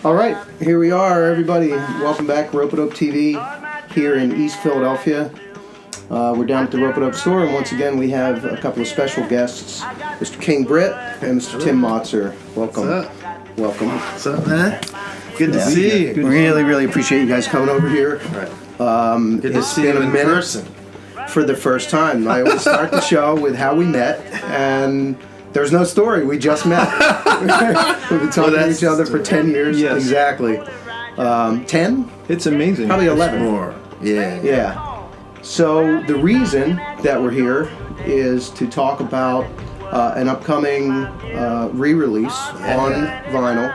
All right, here we are, everybody. Welcome back, Ropeadope TV, here in East Philadelphia. We're down at the Ropeadope Store, and once again, we have a couple of special guests, Mr. King Britt and Mr. Tim Motzer. Welcome. What's up? Welcome. What's up, man? Good to see you. Really appreciate you guys coming over here. Right. Good to see you in person. For the first time. I always start the show with how we met, and there's no story. We just met. We've been talking to each other for 10 years. Yes. Exactly. 10? It's amazing. Probably 11. More. Yeah. So the reason that we're here is to talk about an upcoming re-release on vinyl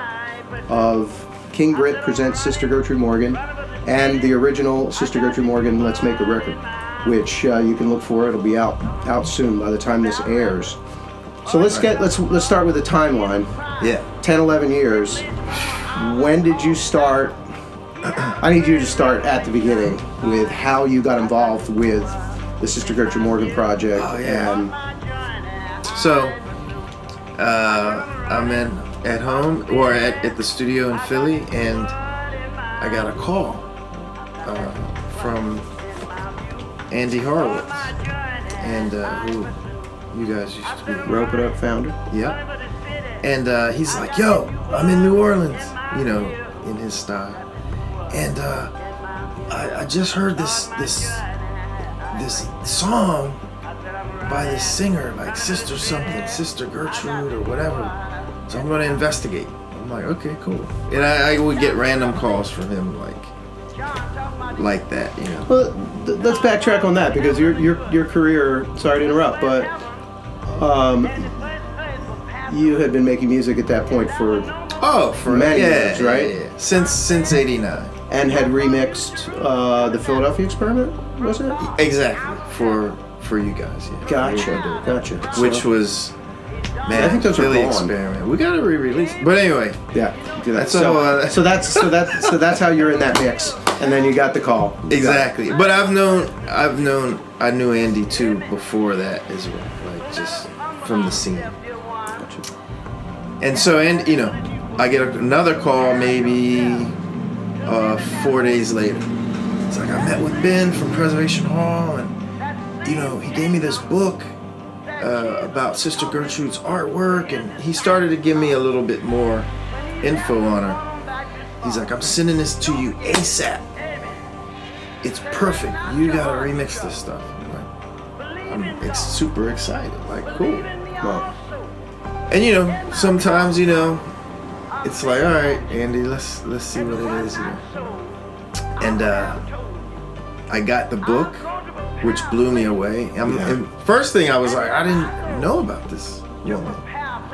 of King Britt Presents Sister Gertrude Morgan and the original Sister Gertrude Morgan Let's Make a Record, which you can look for. It'll be out soon by the time this airs. So let's start with the timeline. Yeah. 10, 11 years. When did you start? I need you to start at the beginning with how you got involved with the Sister Gertrude Morgan project. Oh, yeah. And so, I'm at home or at the studio in Philly, and I got a call from Andy Horowitz, and who you guys used to be. Ropeadope founder. Yep. And he's like, "Yo, I'm in New Orleans," in his style. And I just heard this song by this singer, like Sister Gertrude or whatever. So I'm gonna investigate. I'm like, okay, cool. And I would get random calls from him, like that, Well, let's backtrack on that, because your career. Sorry to interrupt, but you had been making music at that point for many years, right? Yeah. Since '89. And had remixed the Philadelphia Experiment, was it? Exactly, for you guys. Yeah. Gotcha. Which was, man, I think those Philly are gone. Experiment. We gotta re-release it. But anyway, yeah, do that. So that's how you're in that mix, and then you got the call. Exactly. But I knew Andy too before that as well, like just from the scene. Gotcha. And so, I get another call maybe 4 days later. It's like, I met with Ben from Preservation Hall, and he gave me this book about Sister Gertrude's artwork, and he started to give me a little bit more info on her. He's like, I'm sending this to you ASAP. It's perfect. You gotta remix this stuff. I'm super excited. Like, cool. Well, and sometimes it's like, all right, Andy, let's see what it is, And I got the book, which blew me away. And first thing I was like, I didn't know about this woman,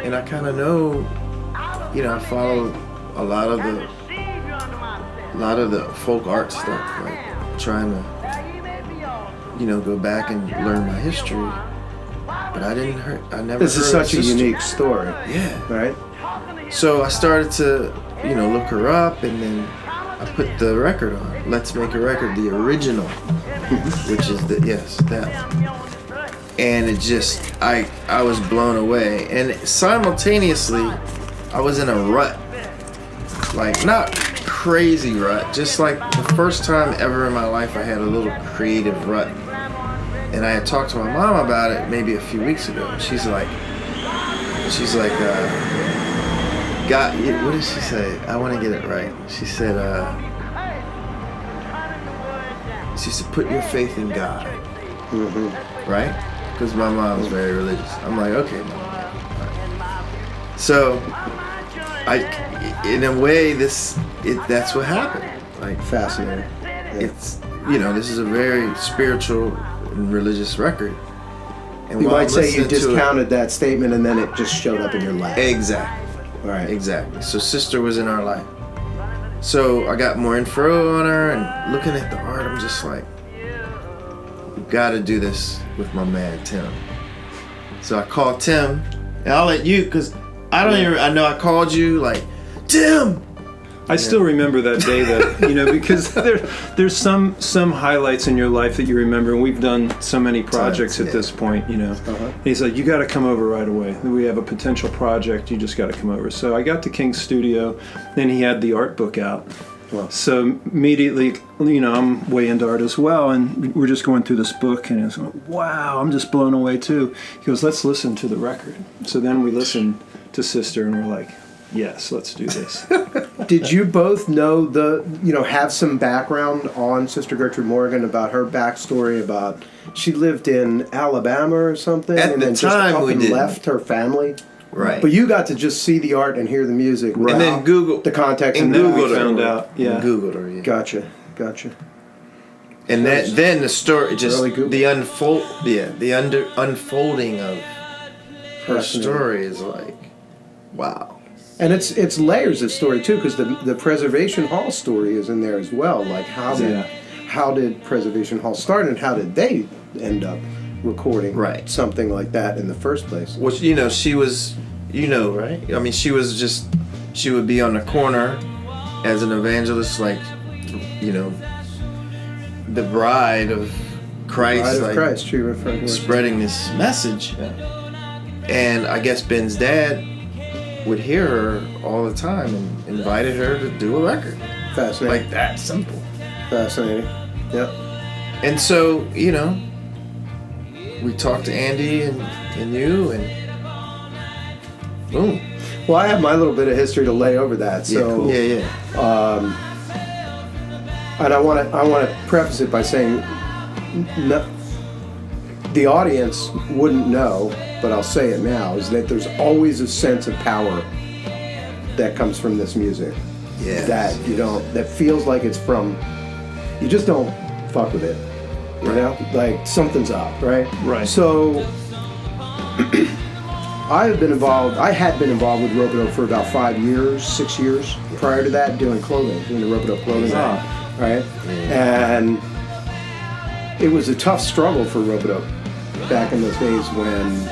and I kind of know, I follow a lot of the folk art stuff, like trying to, go back and learn my history. But I never. This is such a unique story. Yeah. Right. So I started to, look her up, and then I put the record on. Let's Make a Record, the original, which is that. And it just, I was blown away. And simultaneously, I was in a rut. Like, not crazy rut, just like the first time ever in my life I had a little creative rut. And I had talked to my mom about it maybe a few weeks ago. She's like, what did she say? I want to get it right. She said, put your faith in God. Mm-hmm. Right? Because my mom was very religious. I'm like, okay, Mom. Right. So, in a way, that's what happened. Like, Fascinating. Yeah. It's, this is a very spiritual and religious record. And You might say you discounted that statement, and then it just showed up in your life. Exactly. Right. Exactly. So Sister was in our life. So I got more info on her, and looking at the art, I'm just like, we gotta do this with my man Tim. So I called Tim, and I'll let you, because I know I called you like, Tim, I still remember that day, that because there's some highlights in your life that you remember, and we've done so many projects at this point. He's like, you got to come over right away. We have a potential project. You just got to come over. So I got to King's studio, then he had the art book out. Wow. So immediately, I'm way into art as well, and we're just going through this book, and it's like, wow, I'm just blown away too. He goes, let's listen to the record. So then we listened to Sister, and we're like, yes, let's do this. Did you both know have some background on Sister Gertrude Morgan, about her backstory, about she lived in Alabama or something, and then just up and left her family? Right. But you got to just see the art and hear the music. And then Google the context. And then we found out. Yeah. Googled her. Yeah. Gotcha. And then the story, just really the unfolding of her story is like, wow. And it's layers of story too, because the Preservation Hall story is in there as well. Like how did Preservation Hall start, and how did they end up recording something like that in the first place? Which she was, right? I mean, she would be on the corner as an evangelist, like, the bride of Christ, she referred to spreading this message. Yeah. And I guess Ben's dad would hear her all the time and invited her to do a record. Fascinating. Like that simple. Fascinating. Yep. And so, we talked to Andy and you, and boom. Well, I have my little bit of history to lay over that. So and I want to preface it by saying, the audience wouldn't know, but I'll say it now, is that there's always a sense of power that comes from this music. Yes. That feels like it's from, you just don't fuck with it. Like something's up, right? Right. So I had been involved with Ropeadope for about 6 years prior to that, doing the Ropeadope clothing line, right? Yeah. And it was a tough struggle for Ropeadope back in those days when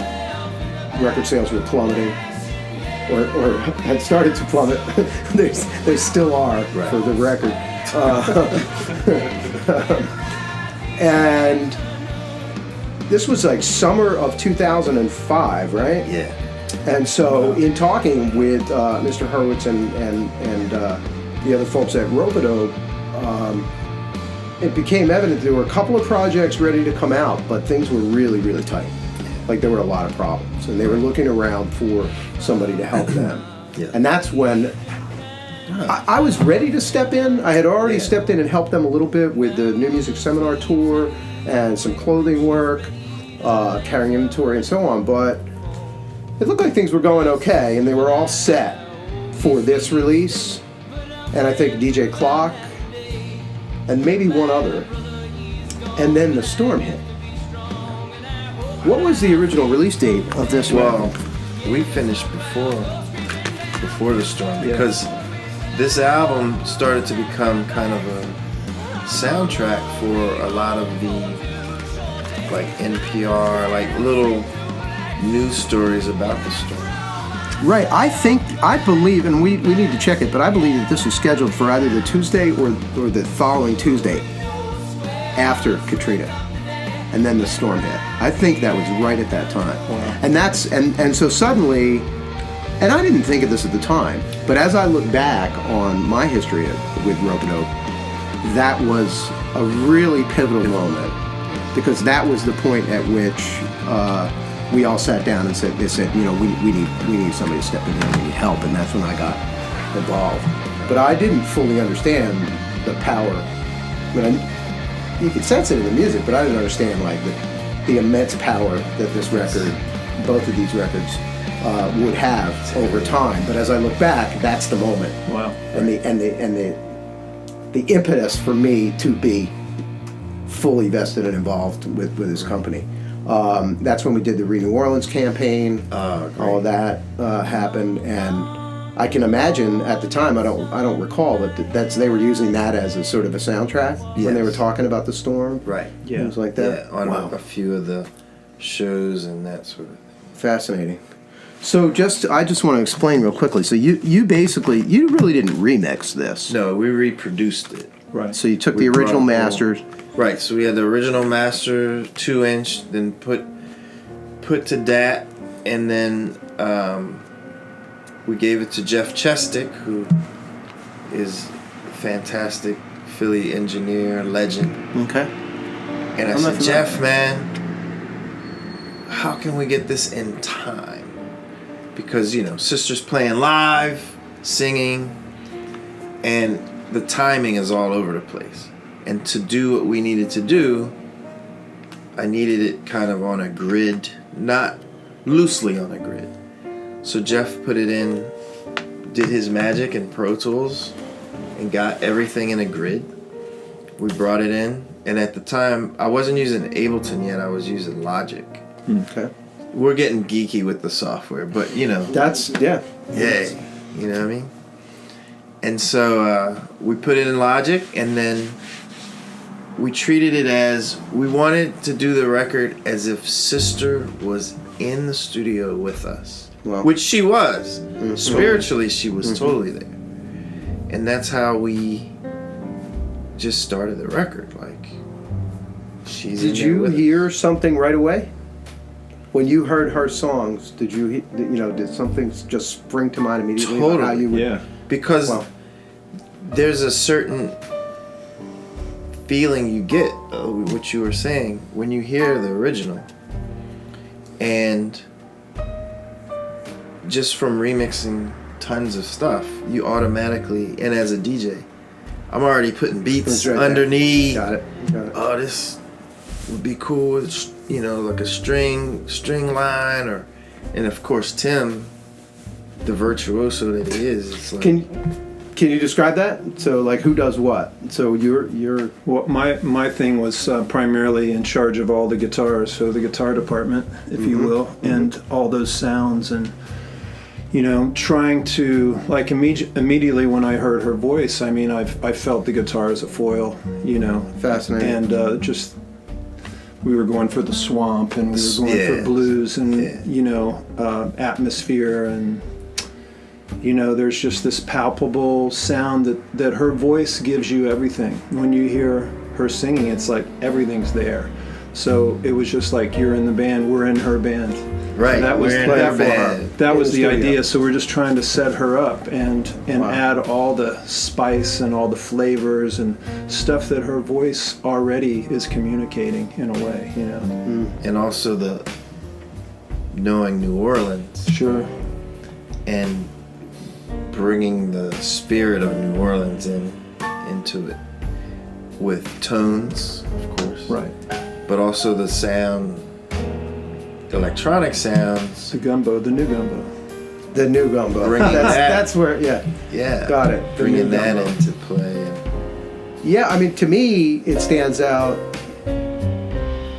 record sales were plummeting, or had started to plummet. they still are, for the record. And this was like summer of 2005, right? Yeah. And so in talking with Mr. Hurwitz and the other folks at Ropeadope, it became evident there were a couple of projects ready to come out, but things were really, really tight. Like there were a lot of problems, and they were looking around for somebody to help them. Yeah. And that's when I was ready to step in. I had already stepped in and helped them a little bit with the New Music Seminar Tour and some clothing work, carrying inventory and so on, but it looked like things were going okay, and they were all set for this release, and I think DJ Clock, and maybe one other, and then the storm hit. What was the original release date of this record? We finished before the storm, because this album started to become kind of a soundtrack for a lot of the like NPR, like little news stories about the storm. Right, I believe, and we need to check it, but I believe that this was scheduled for either the Tuesday or the following Tuesday after Katrina, and then the storm hit. I think that was right at that time. Wow. And so suddenly, and I didn't think of this at the time, but as I look back on my history with Ropeadope, that was a really pivotal moment, because that was the point at which we all sat down and said, we need somebody to step in here, we need help, and that's when I got involved. But I didn't fully understand the power. You could sense it in the music, but I didn't understand like the immense power that this record, both of these records, would have over time. But as I look back, that's the moment. Wow. And the impetus for me to be fully vested and involved with this company. That's when we did the New Orleans campaign. All of that happened, and I can imagine at the time, I don't recall, but they were using that as a sort of a soundtrack when they were talking about the storm. Right. Yeah. Things like that. Yeah, on a few of the shows and that sort of thing. Fascinating. So I just want to explain real quickly. So you basically, you really didn't remix this. No, we reproduced it. Right. So you took We the original brought- masters. Right, so we had the original master 2-inch, then put to DAT, and then we gave it to Jeff Chestick, who is a fantastic Philly engineer, legend. Okay. And I I'm not said, familiar. Jeff, man, how can we get this in time? Because, sister's playing live, singing, and the timing is all over the place. And to do what we needed to do, I needed it kind of on a grid, not loosely on a grid. So Jeff put it in, did his magic in Pro Tools, and got everything in a grid. We brought it in, and at the time, I wasn't using Ableton yet, I was using Logic. Okay. We're getting geeky with the software, but That's, yeah. Yay. You know what I mean? And so we put it in Logic, and then we treated it as, we wanted to do the record as if Sister was in the studio with us. Wow. Which she was. Mm-hmm. Spiritually, she was totally there. And that's how we just started the record. Like, she's in Did there you with us. hear something right away? When you heard her songs, did you, did something just spring to mind immediately? about Totally. How you would, Yeah. Because Wow. there's a certain feeling you get, what you were saying, when you hear the original. And just from remixing tons of stuff, you automatically, and as a DJ, I'm already putting beats It's right there. underneath. Got it. Oh, this would be cool with, like a string line, and of course Tim, the virtuoso that he is, it's like, Can you describe that? So, like, who does what? So you're Well, my thing was primarily in charge of all the guitars, so the guitar department, if you will, and all those sounds, and trying to, like, immediately when I heard her voice, I mean, I felt the guitar as a foil, fascinating. and just we were going for the swamp, and we were going for blues, and atmosphere, and there's just this palpable sound that her voice gives you everything. When you hear her singing, it's like everything's there. So it was just like, you're in the band, we're in her band. right, That was we're in that their for band. That In was the the studio. idea. So we're just trying to set her up and Wow. add all the spice and all the flavors and stuff that her voice already is communicating in a way, And also the knowing New Orleans Sure. and bringing the spirit of New Orleans into it with tones, of course, Right. but also the sound, electronic sounds. The gumbo, the new gumbo. The new gumbo. Bringing that. That's where, yeah. Yeah, Got it. The Bringing new that gumbo. into play. Yeah, I mean, to me, it stands out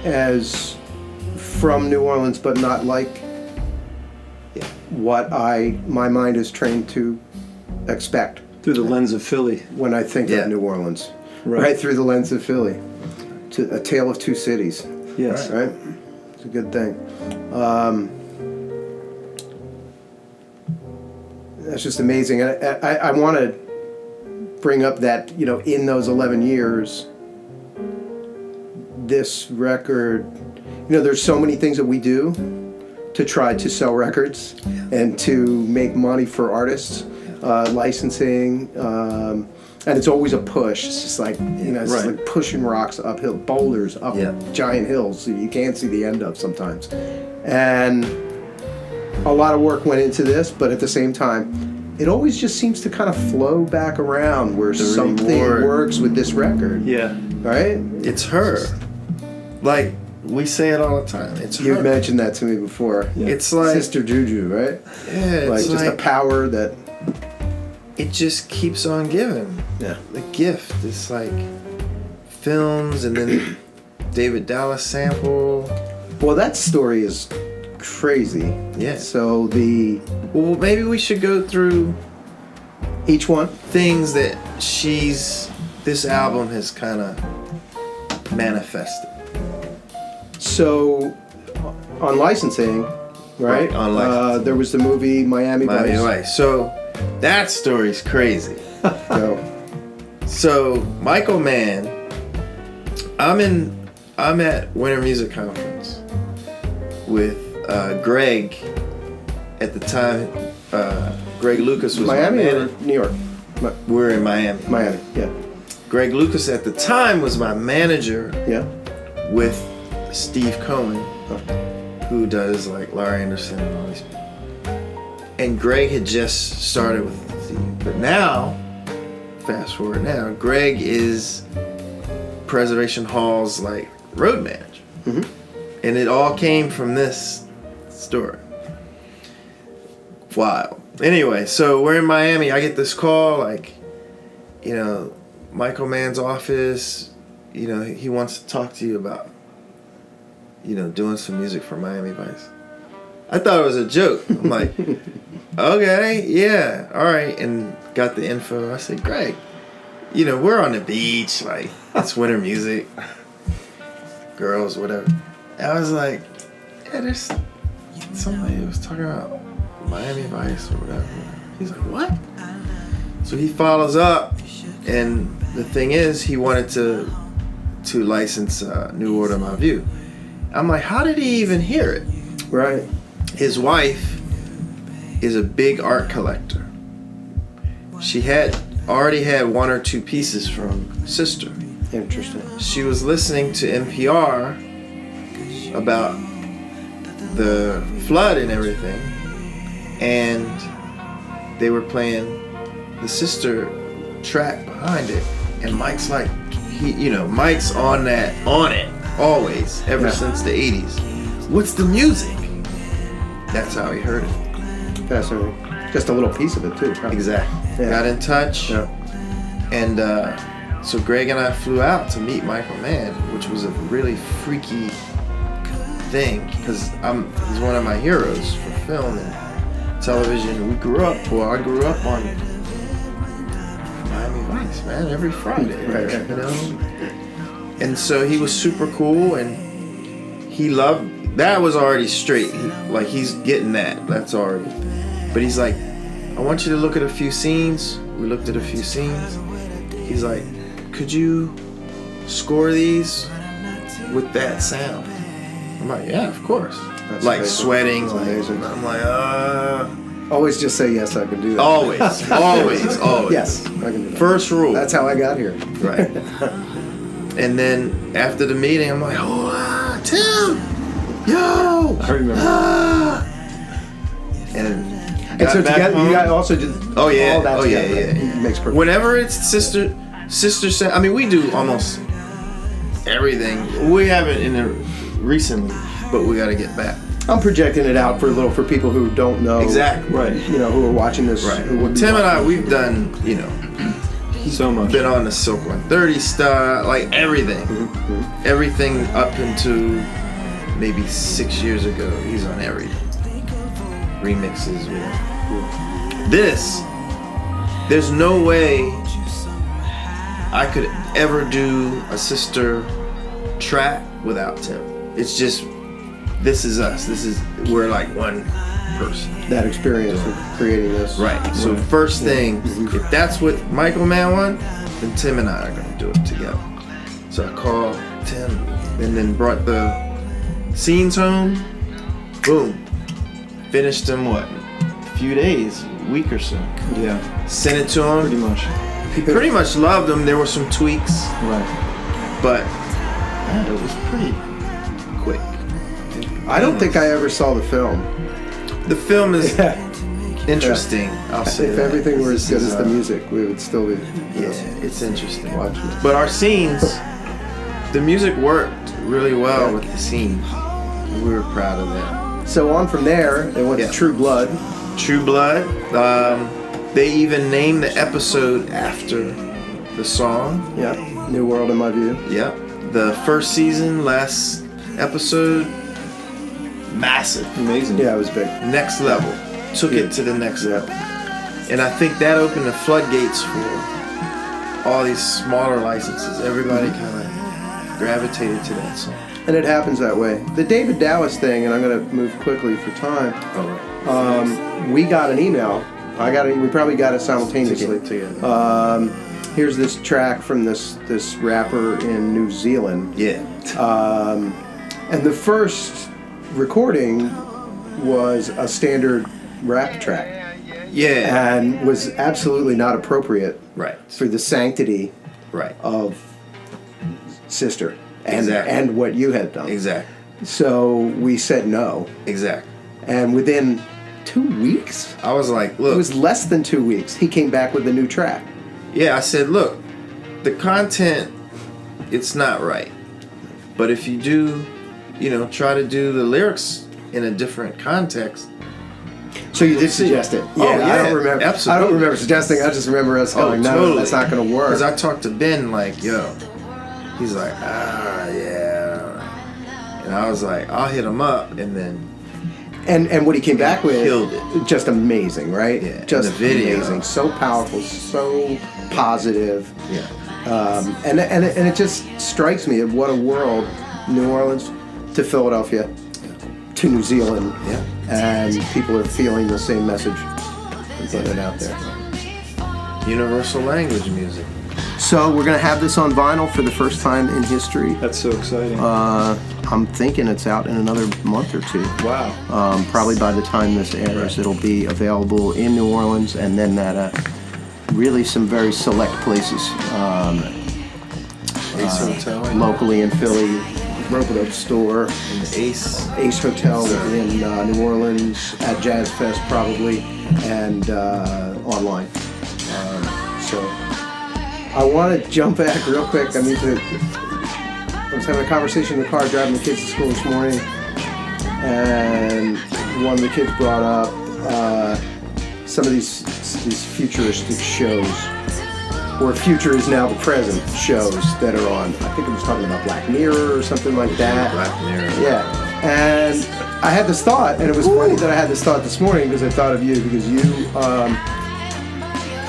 as from New Orleans, but not like what my mind is trained to expect Through the lens of Philly. when I think Yeah. of New Orleans. Right. Right through the lens of Philly. A tale of two cities, Yes. right? It's a good thing. That's just amazing. And I want to bring up that, in those 11 years, this record, there's so many things that we do to try to sell records and to make money for artists, licensing, and it's always a push. It's just like, it's Right. like pushing rocks uphill, boulders up giant hills that you can't see the end of sometimes. And a lot of work went into this, but at the same time, it always just seems to kind of flow back around where something reward. works with this record, Yeah. right? It's her. Like, we say it all the time. It's her. You've mentioned that to me before. It's like, Sister Juju, right? yeah, Like it's just a power that. it just keeps on giving. Yeah. The gift. It's like films, and then David Dallas sample. Well, that story is crazy. Yeah. So Well, maybe we should go through each one. things that this album has kind of manifested. So on licensing, right? On licensing. There was the movie Miami Miami Vice. Vice. So that story's crazy. Go. So Michael Mann, I'm at Winter Music Conference with Greg at the time. Greg Lucas was Miami my or manager. New York? We're in Miami. Miami, yeah. Greg Lucas at the time was my manager Yeah. with Steve Cohen, who does like Larry Anderson and all these people. And Greg had just started with Steve. But now, fast forward now, Greg is Preservation Hall's like road manager. Mm-hmm. And it all came from this story. Wow. Anyway, so we're in Miami. I get this call, like, you know, Michael Mann's office, you know, he wants to talk to you about, you know, doing some music for Miami Vice. I thought it was a joke. I'm like, okay, yeah, all right. And got the info. I said, Greg, you know, we're on the beach, like, it's winter music, girls, whatever. And I was like, yeah, there's somebody who was talking about Miami Vice or whatever. He's like, what? So he follows up, and the thing is, he wanted to license New Order My View. I'm like, how did he even hear it? Right. His wife is a big art collector. She had already had one or two pieces from Sister. Interesting. She was listening to NPR about the flood and everything, and they were playing the Sister track behind it, and Mike's like, Mike's on it always, ever since the 80s. What's the music? That's how he heard it. Fascinating. Just a little piece of it too. Probably. Exactly. Yeah. Got in touch, Yeah. and so Greg and I flew out to meet Michael Mann, which was a really freaky thing, because he's one of my heroes for film and television. I grew up on Miami Vice, man, every Friday, Right. you know. And so he was super cool, and he loved. That was already straight. He's getting that. That's already. But he's like, I want you to look at a few scenes. We looked at a few scenes. He's like, could you score these with that sound? I'm like, yeah, of course. That's like amazing. sweating. That's Like, amazing. I'm like, Always just say yes, I can do that. always. Yes, I can do that. First rule. That's how I got here. Right. And then after the meeting, I'm like, Tim, yo. I remember. And And so got back together, home. you guys also did Oh yeah, all that oh yeah, together. yeah. It makes perfect. Whenever it's sister I mean, we do almost everything. We haven't recently, but we got to get back. I'm projecting it out for people who don't know. Exactly. Right. You know, who are watching this. Right. Who would be Tim and I, watching. we've done, you know, So much. been on the Silk 130 stuff, like everything. Mm-hmm. Everything up into maybe 6 years ago. He's on everything. Remixes. There's no way I could ever do a Sister track without Tim. It's just, this is us. We're like one person. that experience of creating this. Right. So first thing, if that's what Michael Mann wants, then Tim and I are gonna do it together. So I called Tim and then brought the scenes home. Boom. Finished them a few days, a week or so. Yeah, Sent it to him. pretty much. He pretty much loved them. There were some tweaks, Right. but man, it was pretty quick. I don't think I ever saw the film. The film is interesting. I'll say If that. everything were as This good is, as the music, we would still be. Yeah, it's interesting. Watching it. But our scenes, the music worked really well with the scenes. We were proud of that. So on from there, it went Yeah. to True Blood. True Blood. They even named the episode after the song. Yeah. New World in My View. Yep. The first season, last episode, massive. Amazing. Yeah, it was big. Next level. Took it to the next level. And I think that opened the floodgates for all these smaller licenses. Everybody kind of gravitated to that song. And it happens that way. The David Dallas thing, and I'm going to move quickly for time. All right. We got an email. We probably got it simultaneously. Here's this track from this rapper in New Zealand. Yeah. And the first recording was a standard rap track. Yeah. And was absolutely not appropriate Right. for the sanctity Right. of Sister Exactly. and what you had done. Exactly. So we said no. Exactly. And within 2 weeks, I was like, look. it was less than 2 weeks, he came back with a new track. Yeah, I said, look, the content, it's not right. But if you do, try to do the lyrics in a different context. So you did suggest it? Yeah, I don't remember. Absolutely. I don't remember suggesting. I just remember us going, no, totally. that's not going to work. Because I talked to Ben like, yo. He's like, yeah. And I was like, I'll hit him up, and then. And what he came back with, killed it. Just amazing, right? Yeah. Just the video. amazing. So powerful, so positive. Yeah. And it just strikes me of what a world, New Orleans to Philadelphia to New Zealand. Yeah. And people are feeling the same message and putting it out there. Universal language music. So we're going to have this on vinyl for the first time in history. That's so exciting. I'm thinking it's out in another month or two. Wow. Probably by the time this airs, it'll be available in New Orleans and then at really some very select places. Ace Hotel. Locally in Philly, Ropeadope Store. And the Ace Hotel in New Orleans, at Jazz Fest probably, and online. So I want to jump back real quick. I was having a conversation in the car driving the kids to school this morning, and one of the kids brought up some of these futuristic shows, where future is now the present shows that are on. I think it was talking about Black Mirror or something like that. Black Mirror. Yeah. And I had this thought, and it was funny that I had this thought this morning because I thought of you, because you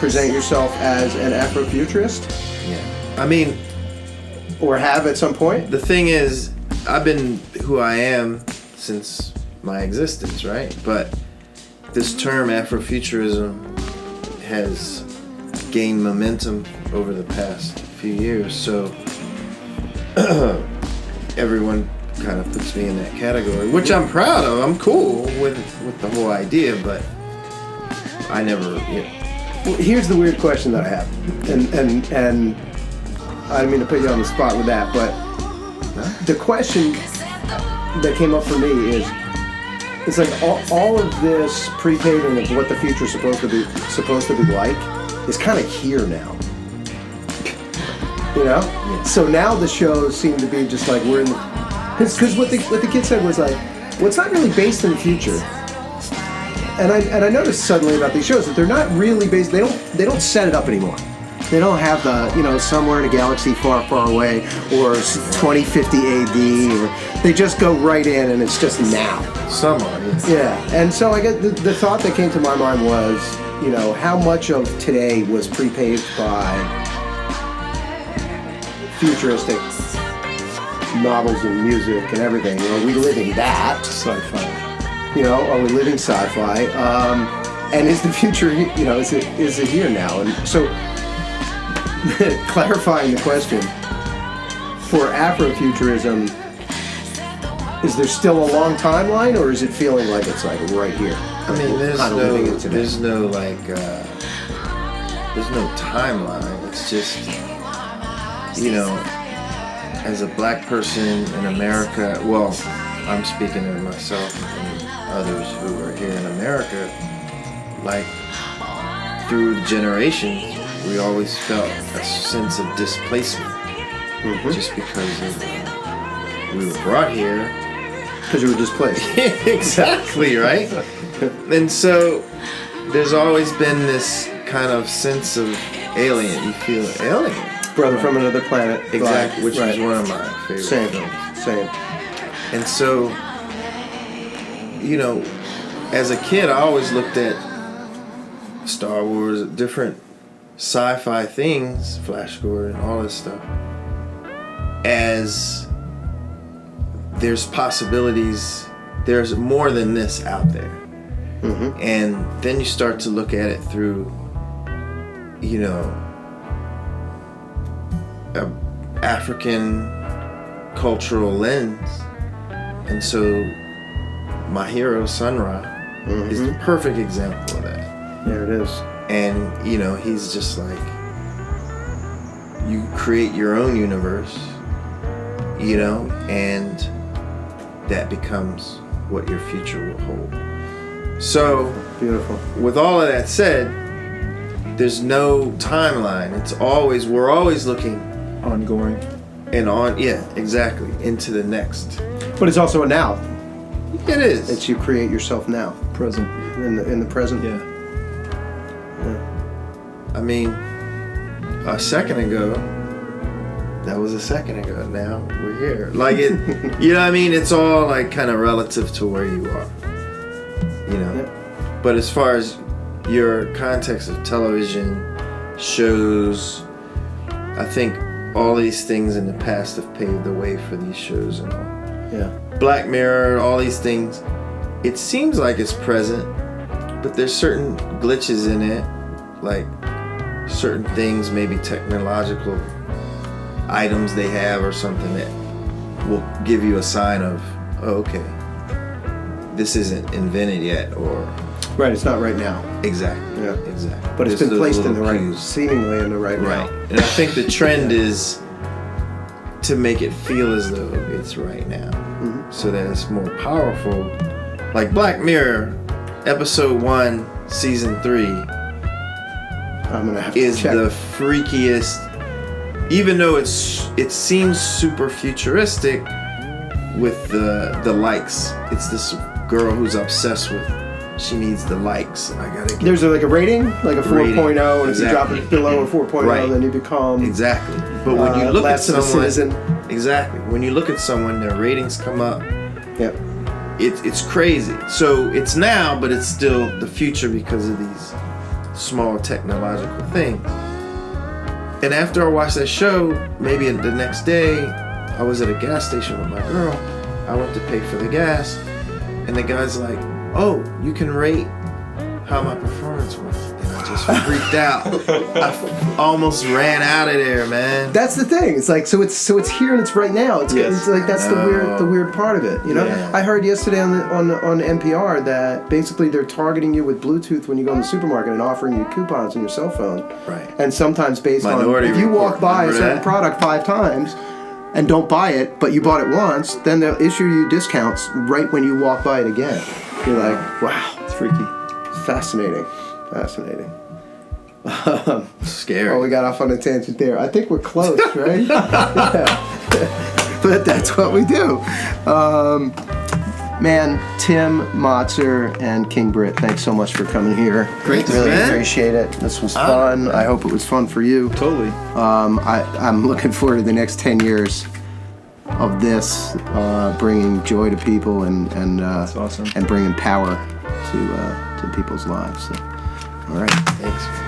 present yourself as an Afrofuturist. Yeah. I mean, or have at some point. the thing is, I've been who I am since my existence, right? But this term Afrofuturism has gained momentum over the past few years, so everyone kind of puts me in that category, which I'm proud of. I'm cool with the whole idea, but I never. Well, here's the weird question that I have, and I don't mean to put you on the spot with that, but the question that came up for me is, it's like all of this pre-paving of what the future is supposed to be like is kind of here now. You know? Yeah. So now the shows seem to be just like we're in the... Because what the kid said was like, well, it's not really based in the future. And I noticed suddenly about these shows that they're not really based... They don't set it up anymore. They don't have the, somewhere in a galaxy far, far away, or 2050 AD, or they just go right in and it's just now. Somewhere. Yeah. And so I get the thought that came to my mind was, how much of today was pre-paved by futuristic novels and music and everything? Are we living that? Sci-fi. Are we living sci-fi? And is the future, is it here now? And so, clarifying the question, for Afrofuturism, is there still a long timeline, or is it feeling like it's like right here? I mean, there's no timeline. It's just, as a black person in America, well, I'm speaking of myself and others who are here in America, like, through the generations, we always felt a sense of displacement, just because we were brought here. Because you were displaced. Exactly, right? And so there's always been this kind of sense of alien. You feel alien. Brother from another planet. Exactly, which right. is one of my favorite films. Same. And so, as a kid, I always looked at Star Wars, different sci-fi things, Flash Gordon, all this stuff, as there's possibilities. There's more than this out there. Mm-hmm. And then you start to look at it through, you know, a African cultural lens. And so my hero, Sun Ra, is the perfect example of that. There it is. And, you know, he's just like, you create your own universe, you know, and that becomes what your future will hold. So, Beautiful. with all of that said, there's no timeline. We're always looking Ongoing. and exactly, into the next. But it's also a now. It is. It's you create yourself now. Present. In the present. Yeah. I mean, a second ago, that was a second ago. Now we're here. Like it, you know what I mean? It's all like kind of relative to where you are, you know? Yeah. But as far as your context of television, shows, I think all these things in the past have paved the way for these shows and all. Yeah. Black Mirror, all these things, it seems like it's present, but there's certain glitches in it, like certain things, maybe technological items they have or something that will give you a sign of, oh, okay, this isn't invented yet, or Right. It's not right now. exactly, Yeah. exactly. But it's Just been those placed in the little right, cues. seemingly in the right Right. now. And I think the trend is to make it feel as though it's right now, so that it's more powerful. Like Black Mirror, episode 1, season 3, I'm gonna have to is check. the freakiest. Even though it seems super futuristic with the likes. It's this girl who's obsessed with. She needs the likes. I gotta get. There's like a rating, like a 4.0, and if you drop Exactly. it below a 4.0, Right. then you become Exactly. But when you look at less of a someone, citizen. exactly. When you look at someone, their ratings come up. Yep. It's crazy. So it's now, but it's still the future because of these small technological things. And after I watched that show, maybe the next day, I was at a gas station with my girl. I went to pay for the gas, and the guy's like, "Oh, you can rate how my performance was." And I just freaked out. I almost ran out of there, man. That's the thing. It's like so it's here and it's right now. It's like that's the weird part of it. You know, Yeah. I heard yesterday on NPR that basically they're targeting you with Bluetooth when you go in the supermarket and offering you coupons on your cell phone. Right. And sometimes based Minority on if you walk Report, by a remember certain that? product 5 times and don't buy it, but you bought it once, then they'll issue you discounts right when you walk by it again. You're like, wow, It's freaky. fascinating. Scary. Oh, we got off on a tangent there. I think we're close, right? Yeah. But that's what we do. Man, Tim Motzer and King Britt, thanks so much for coming here. Great to really see you. appreciate it. This was fun. I hope it was fun for you. Totally. I'm looking forward to the next 10 years of this, bringing joy to people and That's awesome. and bringing power to people's lives. So, all right. Thanks.